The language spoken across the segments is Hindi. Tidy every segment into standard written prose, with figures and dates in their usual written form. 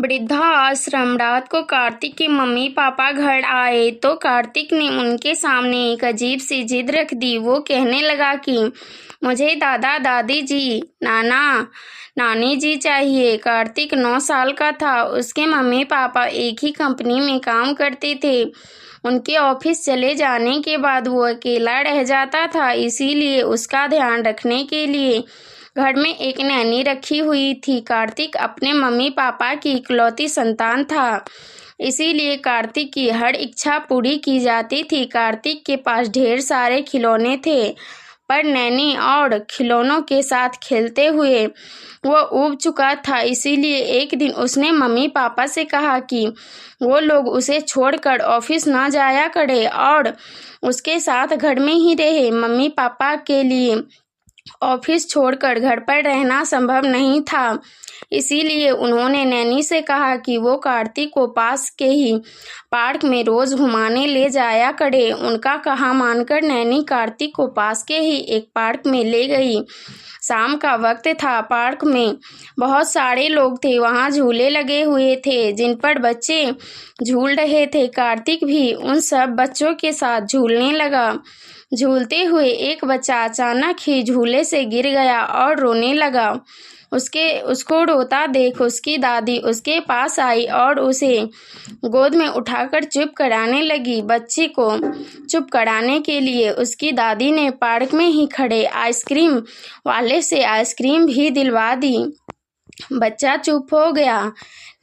वृद्धा आश्रम। रात को कार्तिक के मम्मी पापा घर आए तो कार्तिक ने उनके सामने एक अजीब सी जिद रख दी। वो कहने लगा कि मुझे दादा दादी जी, नाना नानी जी चाहिए। कार्तिक 9 साल का था। उसके मम्मी पापा एक ही कंपनी में काम करते थे। उनके ऑफिस चले जाने के बाद वो अकेला रह जाता था, इसीलिए उसका ध्यान रखने के लिए घर में एक नैनी रखी हुई थी। कार्तिक अपने मम्मी पापा की इकलौती संतान था, इसीलिए कार्तिक की हर इच्छा पूरी की जाती थी। कार्तिक के पास ढेर सारे खिलौने थे, पर नैनी और खिलौनों के साथ खेलते हुए वो ऊब चुका था। इसीलिए एक दिन उसने मम्मी पापा से कहा कि वो लोग उसे छोड़कर ऑफिस ना जाया करे और उसके साथ घर में ही रहे। मम्मी पापा के लिए ऑफिस छोड़कर घर पर रहना संभव नहीं था, इसीलिए उन्होंने नैनी से कहा कि वो कार्तिक को पास के ही पार्क में रोज घुमाने ले जाया करे। उनका कहा मानकर नैनी कार्तिक को पास के ही एक पार्क में ले गई। शाम का वक्त था। पार्क में बहुत सारे लोग थे। वहां झूले लगे हुए थे जिन पर बच्चे झूल रहे थे। कार्तिक भी उन सब बच्चों के साथ झूलने लगा। झूलते हुए एक बच्चा अचानक ही झूले से गिर गया और रोने लगा। उसको रोता देख उसकी दादी उसके पास आई और उसे गोद में उठाकर चुप कराने लगी। बच्चे को चुप कराने के लिए उसकी दादी ने पार्क में ही खड़े आइसक्रीम वाले से आइसक्रीम भी दिलवा दी। बच्चा चुप हो गया।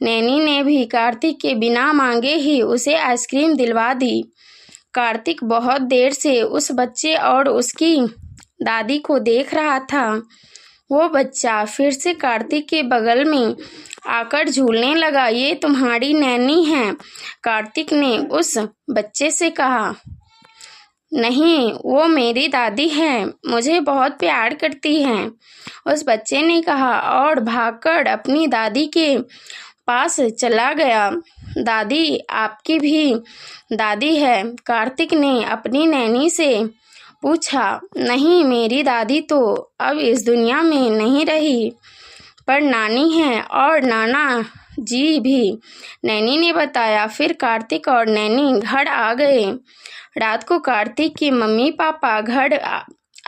नैनी ने भी कार्तिक के बिना मांगे ही उसे आइसक्रीम दिलवा दी। कार्तिक बहुत देर से उस बच्चे और उसकी दादी को देख रहा था। वो बच्चा फिर से कार्तिक के बगल में आकर झूलने लगा। ये तुम्हारी नैनी है, कार्तिक ने उस बच्चे से कहा। नहीं, वो मेरी दादी है, मुझे बहुत प्यार करती है, उस बच्चे ने कहा और भागकर अपनी दादी के पास चला गया। दादी, आपकी भी दादी है? कार्तिक ने अपनी नैनी से पूछा। नहीं, मेरी दादी तो अब इस दुनिया में नहीं रही, पर नानी है और नाना जी भी, नैनी ने बताया। फिर कार्तिक और नैनी घर आ गए। रात को कार्तिक के मम्मी पापा घर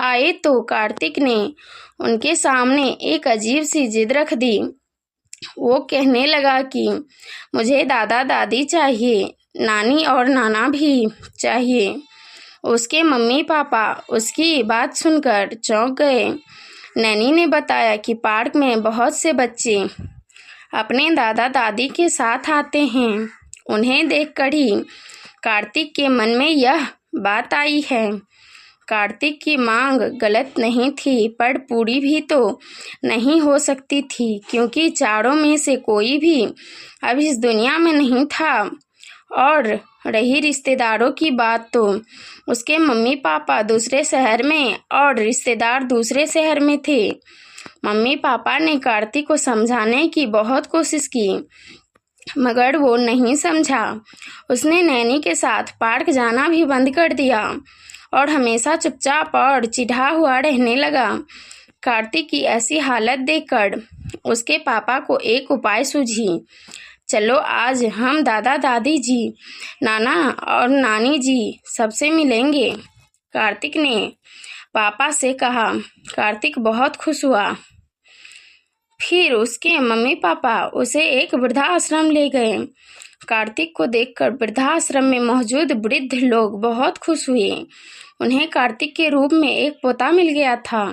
आए तो कार्तिक ने उनके सामने एक अजीब सी जिद रख दी। वो कहने लगा कि मुझे दादा दादी चाहिए, नानी और नाना भी चाहिए। उसके मम्मी पापा उसकी बात सुनकर चौंक गए। नैनी ने बताया कि पार्क में बहुत से बच्चे अपने दादा दादी के साथ आते हैं। उन्हें देखकर ही कार्तिक के मन में यह बात आई है। कार्तिक की मांग गलत नहीं थी, पर पूरी भी तो नहीं हो सकती थी, क्योंकि चारों में से कोई भी अब इस दुनिया में नहीं था। और रही रिश्तेदारों की बात, तो उसके मम्मी पापा दूसरे शहर में और रिश्तेदार दूसरे शहर में थे। मम्मी पापा ने कार्तिक को समझाने की बहुत कोशिश की, मगर वो नहीं समझा। उसने नैनी के साथ पार्क जाना भी बंद कर दिया और हमेशा चुपचाप और चिढ़ा हुआ रहने लगा। कार्तिक की ऐसी हालत देखकर उसके पापा को एक उपाय सूझी। चलो आज हम दादा दादी जी, नाना और नानी जी सबसे मिलेंगे, कार्तिक ने पापा से कहा। कार्तिक बहुत खुश हुआ। फिर उसके मम्मी पापा उसे एक वृद्धाश्रम ले गए। कार्तिक को देखकर वृद्धाश्रम में मौजूद वृद्ध लोग बहुत खुश हुए। उन्हें कार्तिक के रूप में एक पोता मिल गया था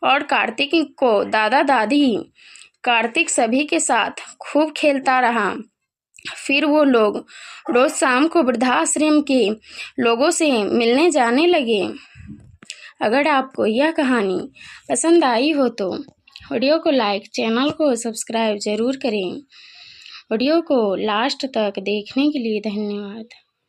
और कार्तिक को दादा दादी। कार्तिक सभी के साथ खूब खेलता रहा। फिर वो लोग रोज शाम को वृद्धाश्रम के लोगों से मिलने जाने लगे। अगर आपको यह कहानी पसंद आई हो तो वीडियो को लाइक, चैनल को सब्सक्राइब जरूर करें। वीडियो को लास्ट तक देखने के लिए धन्यवाद।